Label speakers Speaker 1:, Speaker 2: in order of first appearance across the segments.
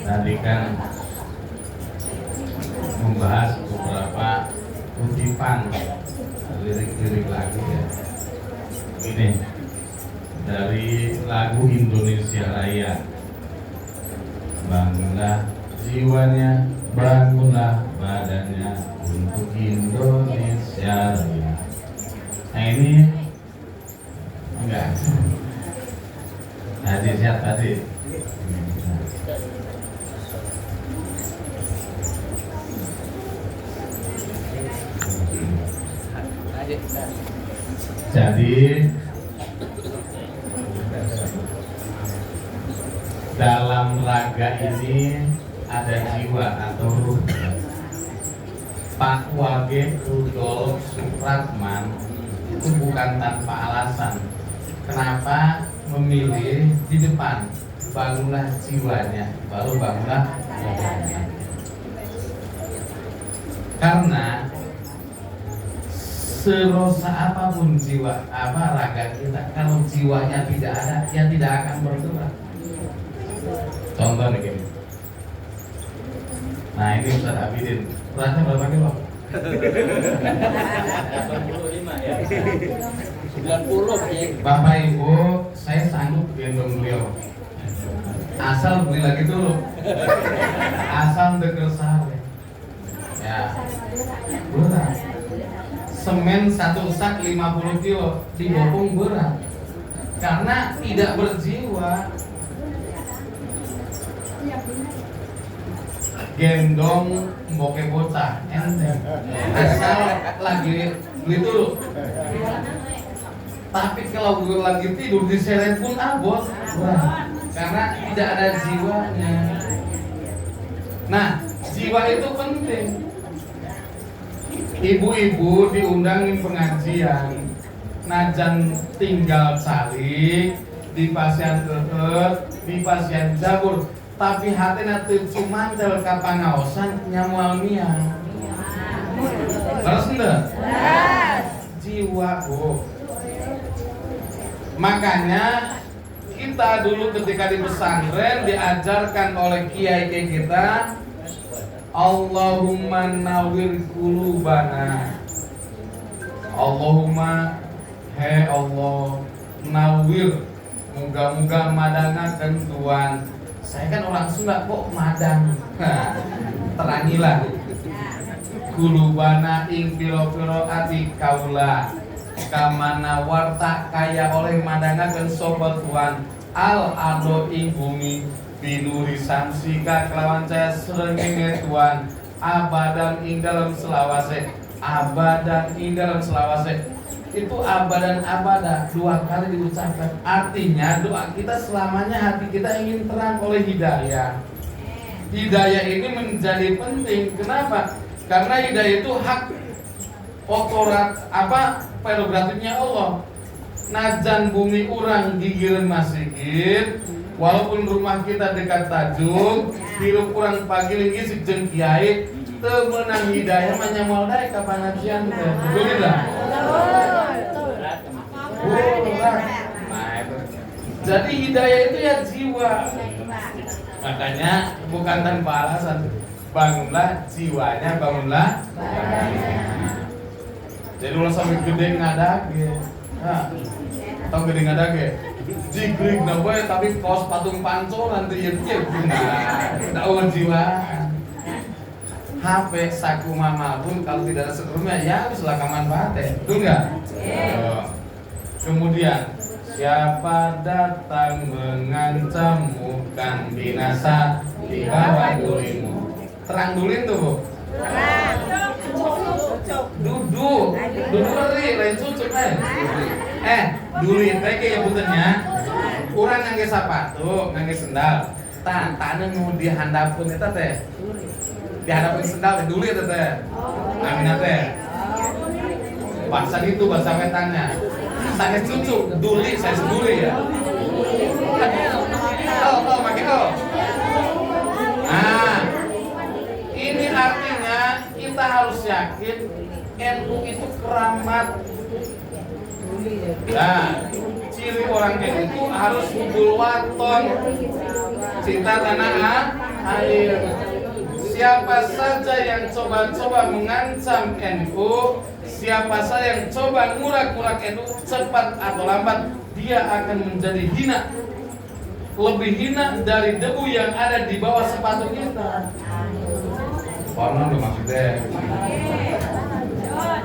Speaker 1: Tadi kan membahas beberapa kutipan lirik-lirik lagu ya. Ini dari lagu Indonesia Raya. Bangunlah jiwanya, bangunlah badannya untuk Indonesia Raya. Nah ini enggak. Tadi siap tadi. Jadi dalam raga ini ada jiwa atau ruh. Pak Wage Rudolf Supratman itu bukan tanpa alasan kenapa memilih di depan bangunlah jiwanya baru bangunlah badannya. Karena serosa apapun jiwa raga kita, kalau jiwanya tidak ada, ya tidak akan bergerak. Contoh nih gini. Nah ini Ustaz Abidin, beratnya berapa kilo?
Speaker 2: 85 ya. 90 ya.
Speaker 1: Bapak Ibu, saya sanggup gendong beliau. Asal beli lagi dulu. Asal dekel sare. Ya. Berat. Semen satu sak 50 kilo dibopong berat. Karena tidak berjiwa. Gendong mboke bocah enteng. Asal lagi beli dulu. Tapi kalau gue lagi tidur diseret pun abot. Karena tidak ada jiwanya. Nah, jiwa itu penting. Ibu-ibu diundangin pengajian, najan tinggal cari di pasien tetet, di pasien jabur, tapi hati nanti cuma tel kapangaosan nyamual miang. Terus enggak? Jiwa bu. Makanya kita dulu ketika di pesantren diajarkan oleh kiai kita, Allahumma nawwir qulubana. Allahumma, he Allah, nawwir, moga-moga madangaken Tuhan. Saya kan orang Sunda kok madang. Terangilah. Qulubana ing piro-piro ati kaula. Kamana warta kaya oleh madangaken sapa Tuhan. Al ardo ing bumi binuri samsika kelawan cahaya srengenge Tuhan abadan ing dalam selawase itu abadan abada dua kali diucapkan, artinya doa kita selamanya hati kita ingin terang oleh hidayah. Hidayah ini menjadi penting. Kenapa? Karena hidayah itu hak otorat prerogatifnya Allah. Najan bumi urang gigireun masigit, walaupun rumah kita dekat Tajung, hirup kurang pagi lagi jeung kiai, teu meunang hidayah mah nyamual dae ka pangajian teh. Betul tidak? Jadi hidayah itu ya jiwa. Makanya bukan tanpa alasan. Bangunlah jiwanya, bangunlah badannya. Jadi ulah sampai gede ngadage. Nah, tau gede ngadage. Jigrig na boy tapi kaos patung panco nanti ieu tahu jiwa. HP saku mama pun kalau tidak ada sekelumnya ya haruslah manfaatnya, betul nggak? Kemudian siapa datang mengancammu kan binasa di bawah durimu. Terang dulin tuh bu. Terang. Duduk eri lain cucuk dulin teh kayak butennya. Kurang ngangge sepatu, ngangge sendal. Tangan nu dihandapkeun eta teh. Dihadapkeun sendal teh dulu eta teh. Amina teh. Bahasa gitu bahasa wetannya. Saya cucu, duli, saya seduli ya. Oh, makin oh. Nah, ini artinya kita harus yakin NU itu keramat. Nah, ciri orang itu harus hubul waton, cinta tanah air. Siapa saja yang coba-coba mengancam NU, siapa saja yang coba ngurak-ngurak NU, cepat atau lambat dia akan menjadi hina. Lebih hina dari debu yang ada di bawah sepatu kita. Paham tuh maksudnya?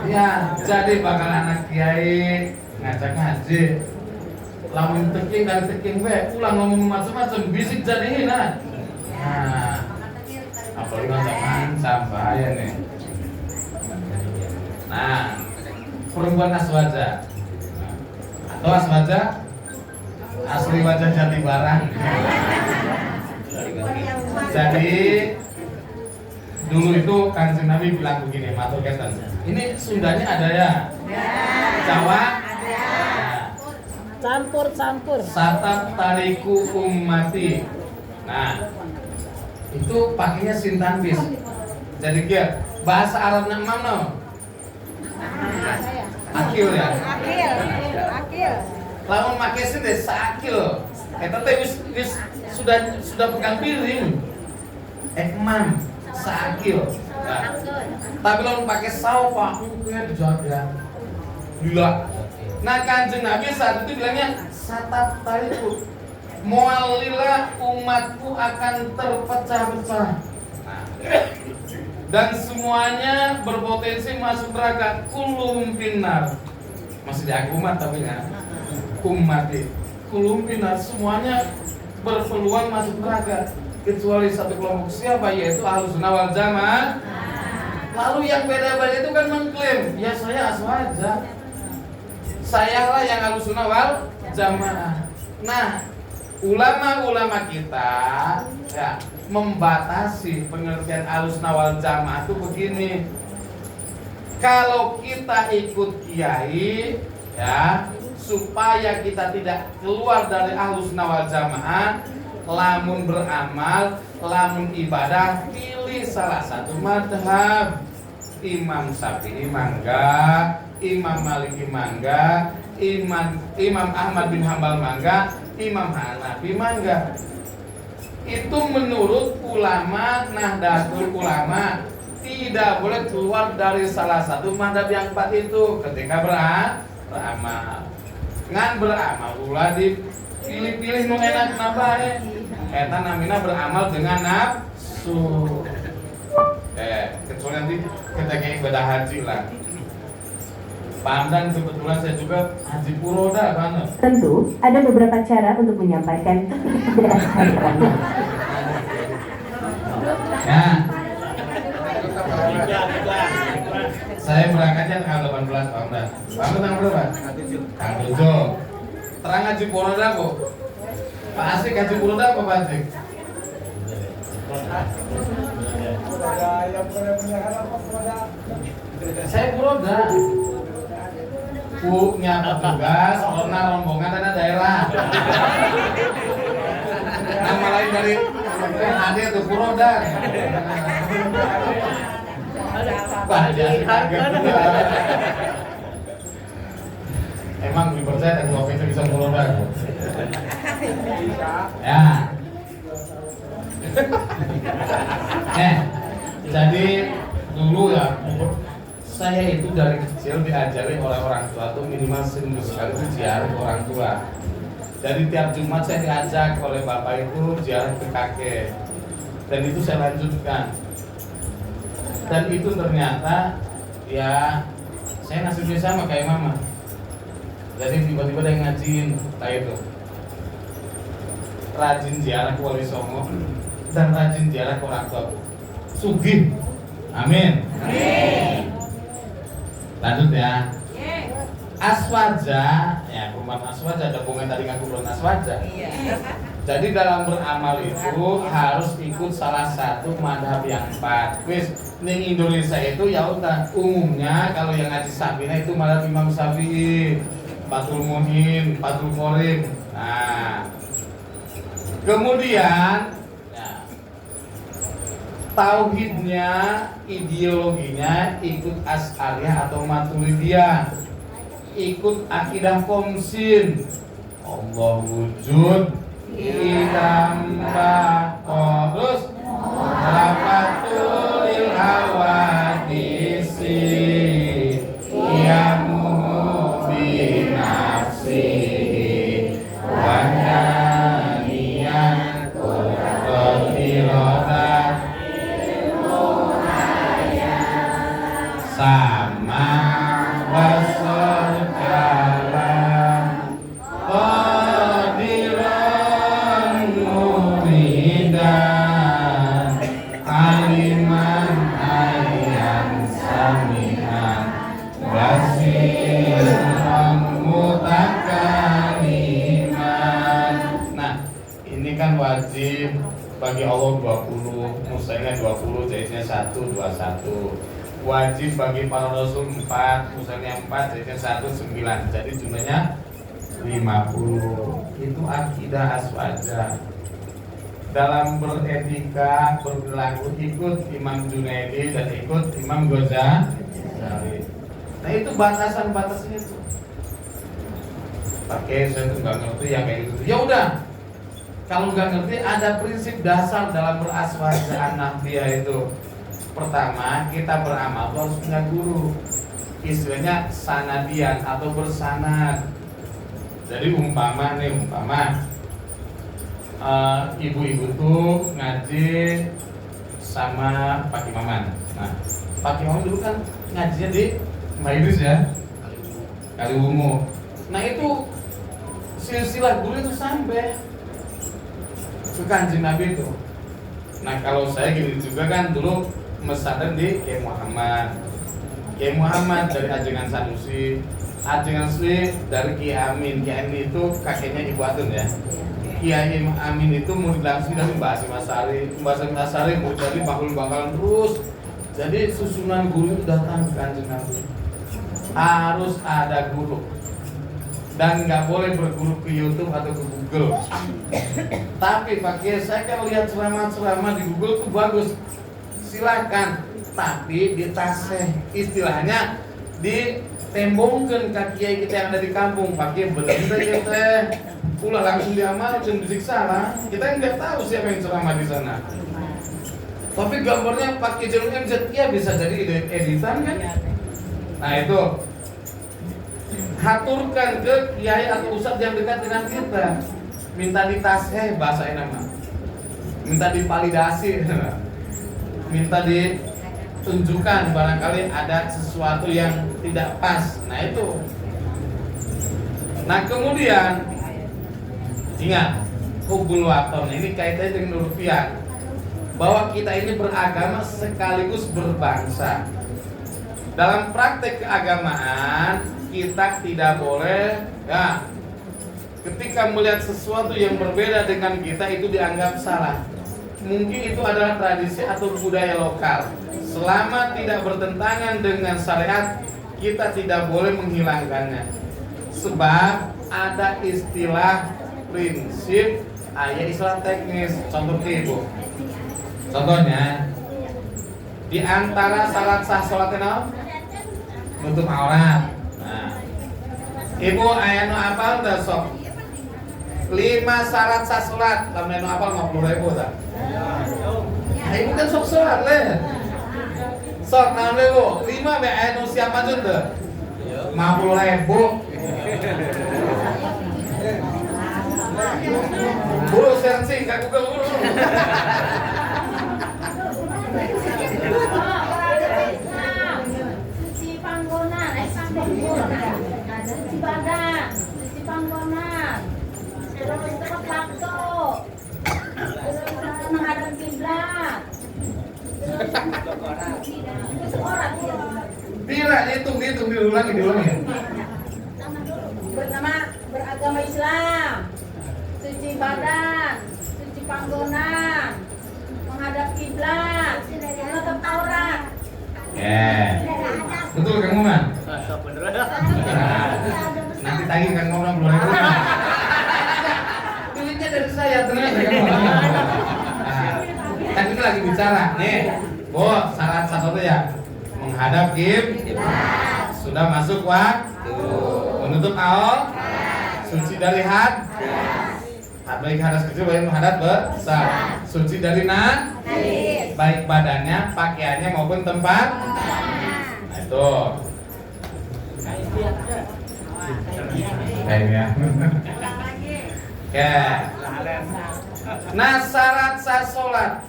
Speaker 1: Ya, jadi bakal anak kiai ngajak ngaji. Lamun teking dan teking ulang ngomong macam-macam bisik jadi hina. Nah, apalagi macam-macam bahaya nih. Nah, perempuan aswaja atau aswaja asli wajah jati barang. Jadi dulu itu Kanjeng Nabi bilang begini, matur keten. Ini Sundanya ada ya? Jawa?
Speaker 3: Campur.
Speaker 1: Satap tariku ummati. Nah, itu pakainya sintanbis. Jadi kia bahasa Arabnya mana? Akil ya?
Speaker 3: Akil.
Speaker 1: Lamun make sih deh sakil. Eta teh wis sudah pegang piring. Ekman sakil. Nah, tapi lamun pakai saupa mungkin dijaga. Gila. Nah, Kanjeng Nabi saat itu bilangnya satap tariku. Mualilah umatku akan terpecah-pecah. Nah, dan semuanya berpotensi masuk neraka. Kulum finnar. Masih di umat tapi kan ummati kulum finnar, semuanya berpeluang masuk neraka kecuali satu kelompok. Siapa? Yaitu Ahlussunnah wal Jamaah. Lalu yang beda-beda itu kan mengklaim, ya saya aswaja, sayalah yang Ahlussunnah wal Jamaah. Nah, ulama-ulama kita ya membatasi pengertian Ahlussunnah wal Jamaah itu begini. Kalau kita ikut kiai ya, supaya kita tidak keluar dari Ahlussunnah wal Jamaah, lamun beramal, lamun ibadah, pilih salah satu madhab. Imam Syafi'i mangga, Imam Maliki mangga, Imam Ahmad bin Hambal mangga, Imam Hanafi mangga. Itu menurut ulama Nahdlatul Ulama, tidak boleh keluar dari salah satu madhab yang empat itu ketika beramal. Ngan beramal ulah dipilih-pilih nu enak nabae. Eta namina beramal dengan nafsu. Kecuali nanti ketika ibadah haji lah. Pandan kebetulan saya juga haji puroda banget.
Speaker 4: Tentu ada beberapa cara untuk menyampaikan keberatan.
Speaker 1: Nah, saya berangkatnya tanggal 18 Pak Amdan. Pak Amdan tanggal berapa? Tanggal 7. Terang haji puroda kok. Pak Asik haji puroda apa Pak Asik? Saya puroda. Punya petugas, warna rombongan dan daerah. Nama lain dari hadir tuh puroda. Emang dipercaya dan kopi itu bisa puroda. Ya. Jadi dulu ya, saya itu dari kecil diajari oleh orang tua tuh minimal seminggu sekali itu ziarah ke orang tua. Jadi tiap Jumat saya diajak oleh bapak itu ziarah ke kakek, dan itu saya lanjutkan. Dan itu ternyata ya saya nasibnya sama kayak mama. Jadi tiba-tiba ada yang ngajiin kayak itu, rajin ziarah ke Wali Songo dan rajin ziarah ke orang tua. Sugih, amin. Lanjut ya. Aswaja, ya perumpamaan aswaja, ada bunga tadi ngaku belum aswaja. Jadi dalam beramal itu harus ikut salah satu madhab yang empat. Wis, di Indonesia itu ya udah umumnya kalau yang ngaji Sabina itu madhab Imam Syafi'i, Fathul Muhin, Fathul Qorib. Nah, kemudian tauhidnya, ideologinya ikut Asy'ariyah atau Maturidiyah. ikut akidah komsin. Allah wujud idamba terus rapatul hawadisi yamu binafsi wananian kotirodat sama wasol kalam qadiran muridan aliman ayam samihan basiran mutakaliman. Nah, ini kan wajib bagi Allah 20, musanya 20, jaiznya 1, 21. Wajib bagi para rasul 4, musanya 4, jaiznya 1, 9. Jadi jumlahnya 50. Itu akidah aswaja. Dalam beretika, berperilaku ikut Imam Junaidi dan ikut Imam Ghazali. Nah itu batasan-batasnya itu. Pakai saya tuh nggak ngerti ya kayak gitu. Ya udah. Kalau nggak ngerti ada prinsip dasar dalam beraswaja an-nahdiyah itu. Pertama, kita beramal harus punya guru. Istilahnya sanadian atau bersanad. Jadi umpama ibu-ibu tuh ngaji sama Pak Imaman. Nah, Pak Imaman dulu kan ngajinya di Maidus ya, Kaliwungu. Nah itu silsilah guru itu sampai ke Kanjeng Nabi itu. Nah kalau saya gini juga kan dulu mesadan di Kiai Muhammad dari Ajengan Sanusi, Ajengan Sanusi dari Kiai Amin. Kiai Amin itu kakeknya Ibu Atun ya. Kiai Amin itu murid langsung dari Mbak Hasim Asari, murid dari Pakul Bangkalan terus. Jadi susunan guru itu datang ke Kanjeng Nabi. Harus ada guru dan nggak boleh berguru ke YouTube atau ke Google. Tapi pakai saya kan lihat ceramah di Google itu bagus. Silakan, tapi ditaseh istilahnya ditembongkan ke kiai kita yang ada di kampung. Pakai bener teh pula langsung diamal dan disiksa lah. Kita nggak tahu siapa yang ceramah di sana. Tapi gambarnya pakai jalurnya bisa jadi editan kan? Nah itu haturkan ke kiai atau ustadz yang dekat dengan kita. Minta ditaseh bahasa nama. Minta dipalidasi. Minta ditunjukkan barangkali ada sesuatu yang tidak pas. Nah itu. Nah kemudian ingat hubul waton ini kaitannya dengan rupiah, bahwa kita ini beragama sekaligus berbangsa. Dalam praktek keagamaan kita tidak boleh ya ketika melihat sesuatu yang berbeda dengan kita itu dianggap salah. Mungkin itu adalah tradisi atau budaya lokal. Selama tidak bertentangan dengan syariat, kita tidak boleh menghilangkannya. Sebab ada istilah prinsip, istilah teknis. Contoh ibu. Contohnya, di antara syarat sah sholatnya nutup aurat. Nah, ibu ayat nu apal dah sok 5 syarat sah sholat. Lamun nu apal 50.000 dah. Nah, ibu kan sok sholat leh. Sok naon ibu? 5 be ayat nu siapa jun teh? 50.000. Bulu searching ka Google bulu.
Speaker 3: Cuci panggonan, cuci badan, cuci panggonan, terus tempat waktu, terus menghadap kiblat, terus orang
Speaker 1: Pira dihitung diulangi ya.
Speaker 3: beragama Islam, cuci badan, cuci panggonan, menghadap kiblat, menutup aurat.
Speaker 1: Betul Kang Muhammad? Nanti tagih Kang Muhammad 10.000. Duitnya dari saya tenang ya Kang Muhammad. Kan kita lagi bicara nih. Syarat satu ya menghadap kiblat. Sudah masuk waktu. menutup aurat, suci dari baik hadas kecil baik hadas besar, suci dari baik badannya, pakaiannya maupun tempat. Nah itu. Kayaknya. Oke. Nah syarat sah sholat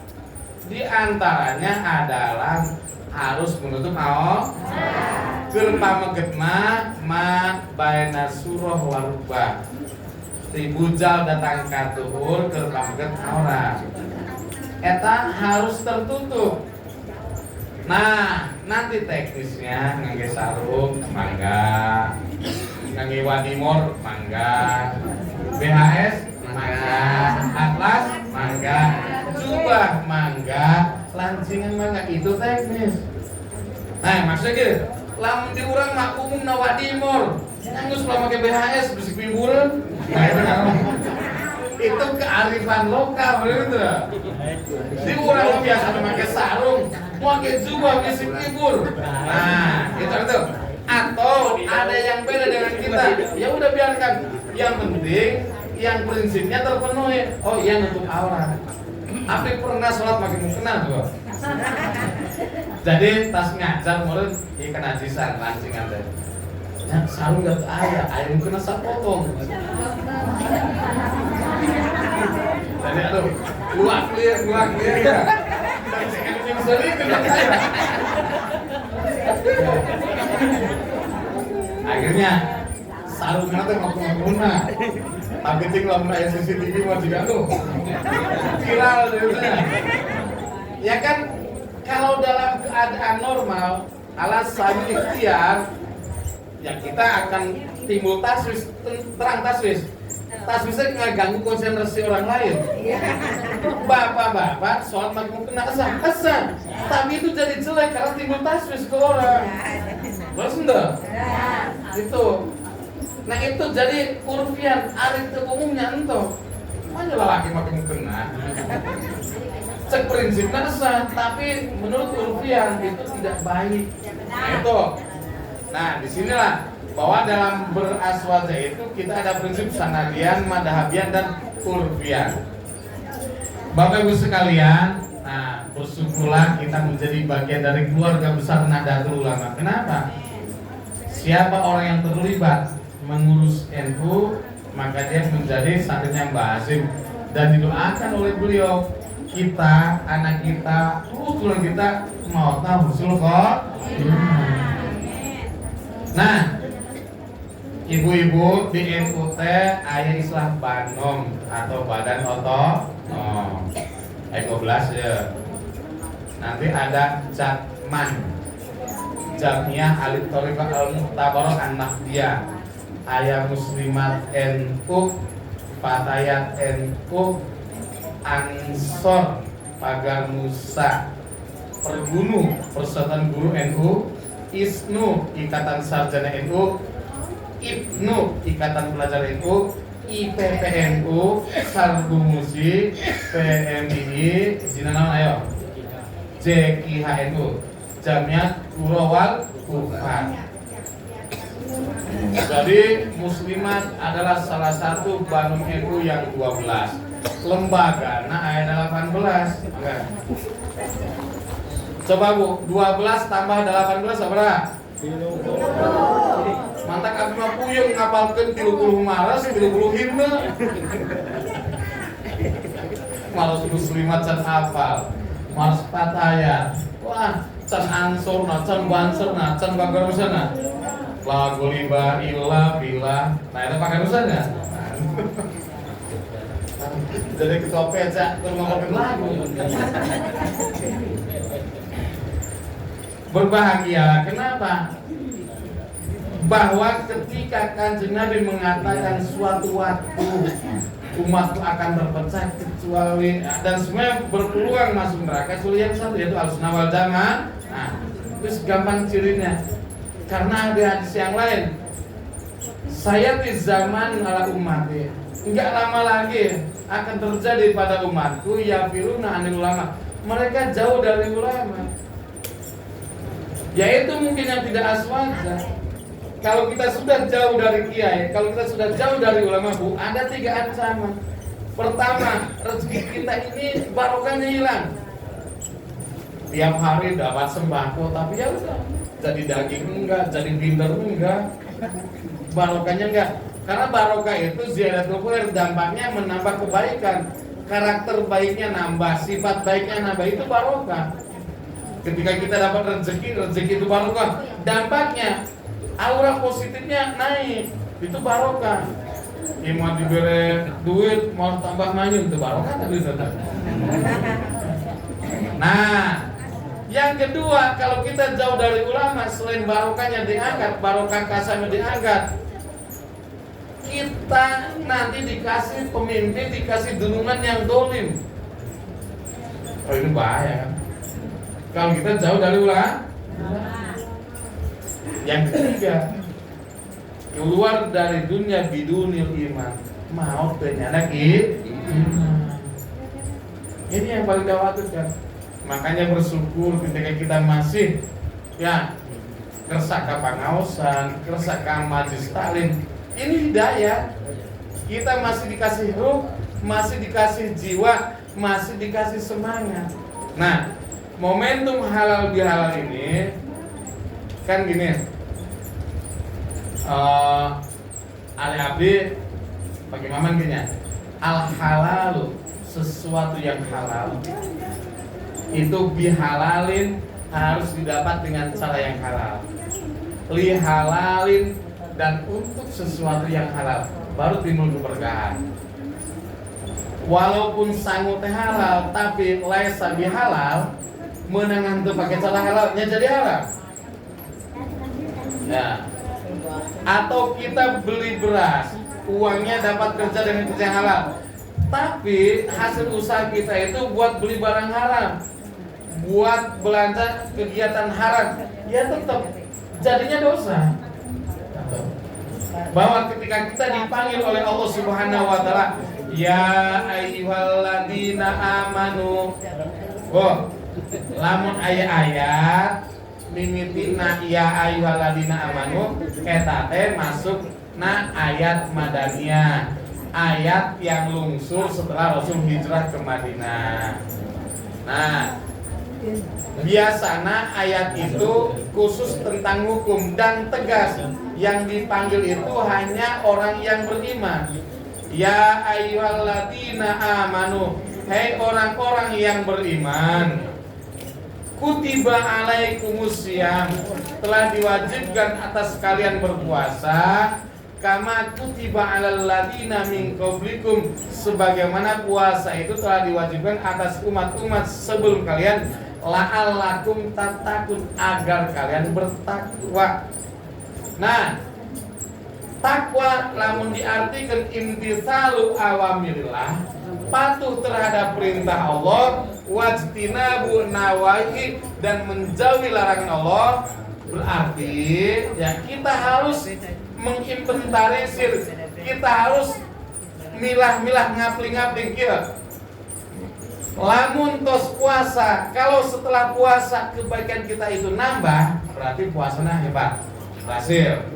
Speaker 1: diantaranya adalah harus menutup aurat. Keur pamegetna ma baina surah warubah. Tibujal datang katuhur keur pameget aurat. Eta harus tertutup. Nah, nanti teknisnya ngangge sarung mangga, ngangge wadimor mangga, BHS mangga, atlas mangga, jubah mangga, lancingan mangga, itu teknis. Nah, maksudnya gitu, lamun di urang mah umum na wadimor, nganggus kalau pakai BHS bisik pimbul. Nah, itu kearifan lokal begitu. Di urang biasa pakai sarung, pakai jubah bisik pimbul. Nah, itu. Atau ada yang beda dengan kita, ya udah biarkan. Yang penting, yang prinsipnya terpenuhi. Oh iya nutup aurat. Apa pernah sholat pakai mukena tuh? Jadi tas ngajar murid ikan najisan lancingan deh. Ya, sarung gak ada, air mukena sapotong. Jadi aduh, luak clear ya. Yang sering kena saya. Akhirnya sarungnya teh ngomong-ngomongna. Tapi tinggal mulai CCTV mah juga tuh viral gitu. Ya kan kalau dalam keadaan normal alasan ikhtiar ya kita akan timbul taswis, terang taswis. Taswisnya nggak ganggu konsentrasi orang lain. Bapak-bapak soal makmum kena kesan, tapi itu jadi jelek karena timbul taswis ke orang. Terus enggak? Itu. Nah itu jadi urfian, arif itu umumnya ento. Mana lelaki makin kena. Cek prinsipnya sah, tapi menurut urfian itu tidak baik. Nah itu. Nah disinilah bahwa dalam beraswaja itu kita ada prinsip sanadian, madhabian dan urfian. Bapak Ibu sekalian, nah bersyukurlah kita menjadi bagian dari keluarga besar Nahdlatul Ulama. Kenapa? Siapa orang yang terlibat mengurus NU, maka dia menjadi santrinya Mbah Hasyim dan didoakan oleh beliau kita, anak kita, turunan kita mautna husul Nah, ibu-ibu di NU aya islah banom atau badan otot. Ayat 12 ya. Nanti ada Jatman, Jamiyah Al-Thariqah Al-Mu'tabarah An-Nahdiyah, Ayah Muslimat NU, Fatayat NU, Ansor, Pagar Musa, Pergunu, Persatuan Guru NU, ISNU, Ikatan Sarjana NU, IPNU, Ikatan Pelajar NU, IPPNU, Sardu Musi, PMII, Zinanawan ayo, JKHNU, Jamiat Urawal Kufar. Jadi Muslimat adalah salah satu Banum NU yang 12. Lembaga, nah ayat 18. Enggak. Coba Bu, 12 tambah 18 berapa? Mantak aku mah puyeng ngapalkeun 30 maras, 30 himne. Malas Muslimat can hafal. Malas 4 ayat. Wah, can ansurna, can banserna, can bagarusana. Lagu liba illa billah. Nah, itu pakai nusanya. Jadi ketua pecah ngomongin lagu. Berbahagia, kenapa? Bahwa ketika Kanjeng Nabi mengatakan suatu waktu umatku akan terpecah kecuali dan semua berpeluang masuk neraka kecuali yang satu yaitu al-sunnah wal jamaah. Nah, terus gampang cirinya. Karena ada hadis yang lain. Saya di zaman ala umatnya. Enggak lama lagi akan terjadi pada umatku yafiruna anil ulama. Mereka jauh dari ulama. Yaitu mungkin yang tidak aswaja. Kalau kita sudah jauh dari kiai, kalau kita sudah jauh dari ulama Bu, ada 3 ancaman. Pertama, rezeki kita ini barokahnya hilang. Tiap hari dapat sembako, tapi ya udah, jadi daging enggak, jadi binder enggak, barokahnya enggak. Karena barokah itu ziyadatul khair, dampaknya menambah kebaikan, karakter baiknya nambah, sifat baiknya nambah, itu barokah. Ketika kita dapat rezeki itu barokah. Dampaknya aura positifnya naik, itu barokah. Ya mau diberi duit, mau tambah manyun, itu barokah tadi. Nah, yang kedua, kalau kita jauh dari ulama, selain barokahnya diangkat, barokah kasarnya diangkat, kita nanti dikasih pemimpin, dikasih dunungan yang dolim. Oh, ini bahaya kan? Kalau kita jauh dari ulama. Yang ketiga, keluar dari dunia bidunil iman, maut ternyata iman. Ini yang paling khawatir kan. Makanya bersyukur ketika kita masih ya kersaka pangaosan, kersaka majlis taklim. Ini hidayah. Kita masih dikasih ruh, masih dikasih jiwa, masih dikasih semangat. Nah, momentum halal bihalal ini kan gini, Ali Abdi bagaimana gini, al halalu, sesuatu yang halal itu bihalalin harus didapat dengan cara yang halal, li halalin, dan untuk sesuatu yang halal baru timbul keberkahan. Walaupun sangu teh halal tapi laisa bihalal, menangan tuh pakai cara halalnya jadi halal. Ya. Atau kita beli beras, uangnya dapat kerja dengan kerja yang halal, tapi hasil usaha kita itu buat beli barang haram, buat belanja kegiatan haram, ya tetap jadinya dosa. Bahwa ketika kita dipanggil oleh Allah Subhanahu wa taala, ya ayyuhalladzina amanu, lamun ayat mimitina ya ayyuhalladzina amanu, eta teh masuk na ayat madaniyah, ayat yang lungsur setelah Rasul hijrah ke Madinah. Nah, biasanya ayat itu khusus tentang hukum dan tegas. Yang dipanggil itu hanya orang yang beriman. Ya ayyuhalladzina amanu, hai orang-orang yang beriman, kutiba alaikumusiyam, telah diwajibkan atas kalian berpuasa, kama kutiba alal ladina min qablikum, sebagaimana puasa itu telah diwajibkan atas umat-umat sebelum kalian, la'allakum tattaqun, agar kalian bertakwa. Nah, takwa lamun diartikan imtitsalu awamirillah, patuh terhadap perintah Allah, wajtinabu nawahi, dan menjauhi larangan Allah. Berarti ya kita harus menginventarisir, kita harus milah-milah ngapling-ngapling kita. Lamun tos puasa, kalau setelah puasa kebaikan kita itu nambah, berarti puasanya hebat, berhasil.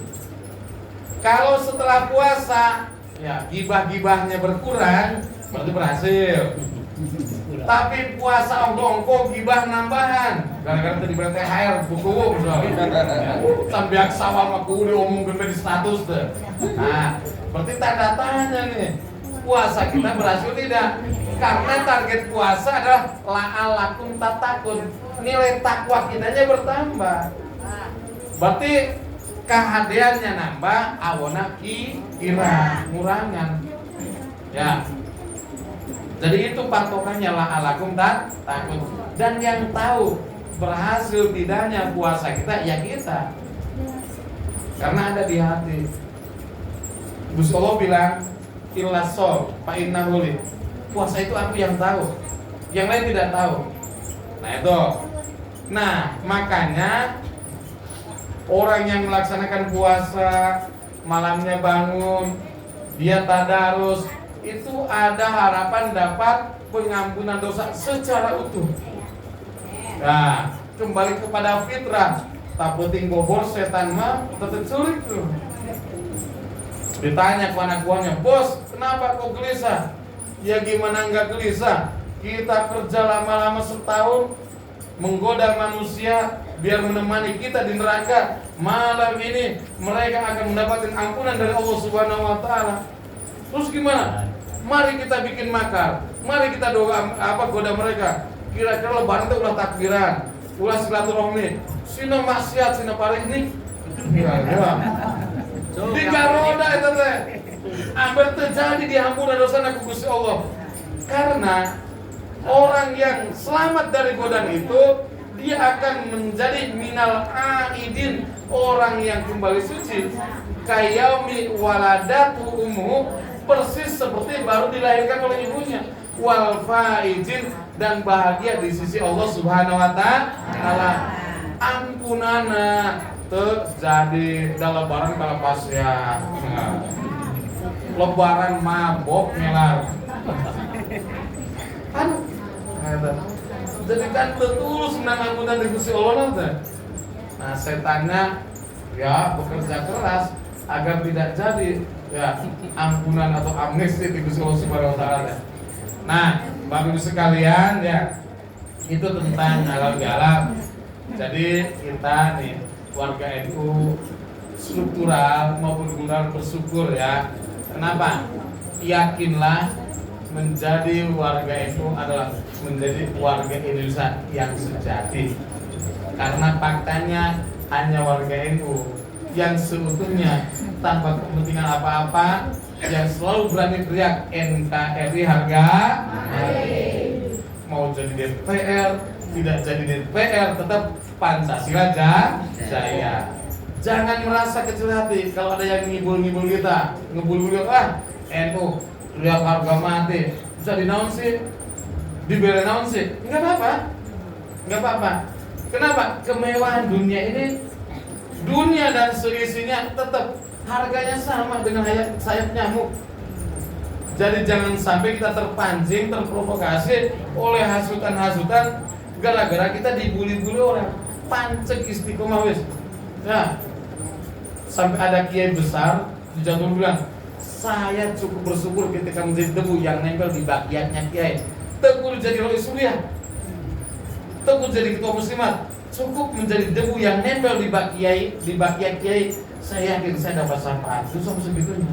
Speaker 1: Kalau setelah puasa ya gibah-gibahnya berkurang, berarti berhasil. Tapi puasa ongko-ongko gibah nambahan, gara-gara tadi berarti THR buku sambiak sawah maku diomongin di status deh. Nah, berarti tanda tanya nih, puasa kita berhasil tidak? Karena target puasa adalah la'allakum tattaqun, nilai takwa kitanya bertambah. Berarti kehadeannya nambah, awona kira ngurangan. Ya. Jadi itu patokannya la'allakum tattaqun. Dan yang tahu berhasil tidaknya puasa kita ya kita. Karena ada di hati. Gusti Allah bilang, illas shaum fa innahu li. Puasa itu aku yang tahu, yang lain tidak tahu. Nah itu. Nah makanya orang yang melaksanakan puasa, malamnya bangun, dia tadarus, itu ada harapan dapat pengampunan dosa secara utuh. Nah, kembali kepada fitrah, tak penting bobor setan mah tetap sulit tuh. Ditanya ke anak buahnya, bos kenapa kok gelisah? Ya gimana nggak gelisah? Kita kerja lama-lama setahun menggoda manusia biar menemani kita di neraka. Malam ini mereka akan mendapatkan ampunan dari Allah Subhanahu wa taala. Terus gimana? Mari kita bikin makar. Mari kita doa goda mereka. Kira-kira lebaran itu ulah takbiran, ulah silaturahmi. Sina maksiat, sina paling ini. Ya. Tiga roda itu teh. Hampir terjadi di ampunan dosa ku Gusti Allah. Karena orang yang selamat dari godaan itu dia akan menjadi minal aidin, orang yang kembali suci kayaumi waladatu ummu, persis seperti baru dilahirkan oleh ibunya, wal faizin, dan bahagia di sisi Allah Subhanahu wa taala. Ampunana terjadi dalam lebaran kalau pas ya lebaran mabok ngelar. Aduh, jadi kan betul senang ampunan di Gusti Allah nanti. Nah setannya ya bekerja keras agar tidak jadi ya ampunan atau amnesti di Gusti Allah Subhanahu wa taala. Nah, Bapak Ibu sekalian ya, itu tentang halal bihalal. Jadi kita nih warga NU struktural maupun kultural bersyukur ya. Kenapa? Yakinlah menjadi warga NU adalah menjadi warga Indonesia yang sejati. Karena faktanya hanya warga NU yang seutuhnya tanpa kepentingan apa-apa, yang selalu berani teriak NKRI harga mati. Mau jadi DPR, tidak jadi DPR, tetap Pancasila jaya. Jangan merasa kecil hati kalau ada yang ngibul-ngibul kita, ngebul-ngibul NU teriak harga mati, bisa dinaun sih, dibeli naun sih, nggak apa-apa. Kenapa? Kemewahan dunia ini, dunia dan seisinya tetap harganya sama dengan sayap nyamuk. Jadi jangan sampai kita terpancing, terprovokasi oleh hasutan-hasutan gara-gara kita dibuli-buli orang. Pancek istiqomah wis. Ya. Sampai ada kiai besar di Jawa bilang, saya cukup bersyukur ketika menjadi debu yang nempel di bagiannya kiai. Teguh jadi rois suriah, teguh jadi ketua muslimat, cukup menjadi debu yang nempel di bagian kiai. Saya yakin saya dapat syafaat itu sampai segitunya.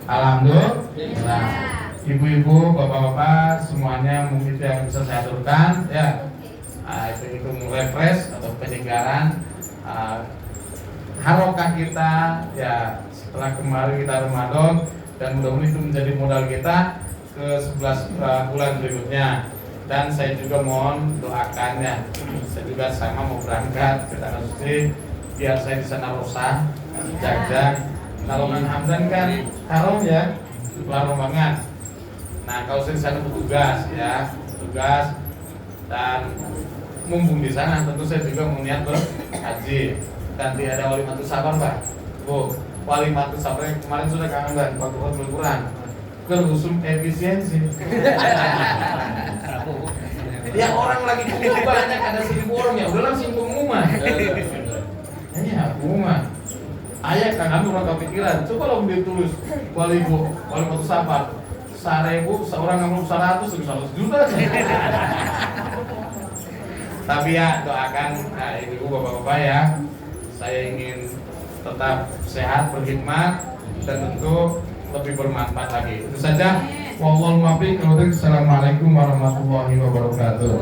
Speaker 1: Alhamdulillah. Ibu-ibu, bapak-bapak, semuanya mungkin yang bisa saya aturkan ya. Itu refresh atau penyegaran harokah kita ya setelah kemarin kita Ramadan, dan mudah-mudahan itu menjadi modal kita ke 11 bulan berikutnya. Dan saya juga mohon doakannya, saya juga sama mau berangkat ke Tanah Suci biar saya di sana rosa, jag-jag. Kalongan Hamdan kan haram ya, larang banget. Nah kalau saya di sana bertugas ya, dan mumpung di sana tentu saya juga mau niat berhaji. Dan tidak ada wali matu sabar Pak, Bu. Wali matu sabar yang kemarin sudah kangen dan waktu kurang kerusum efisiensi. Ya orang lagi kumpul banyak, ada 1.000 orang ya udah langsung pengumuman. Ya pengumuman. Ayah kan kami orang kepikiran, coba lo ditulis wali matu sabar 1.000, seorang ngambil 100 juta. Tapi ya doakan ibu bapak-bapak ya, saya ingin tetap sehat, berkhidmat, dan tentu lebih bermanfaat lagi. Itu saja. Wallahul muwaffiq. Assalamualaikum warahmatullahi wabarakatuh.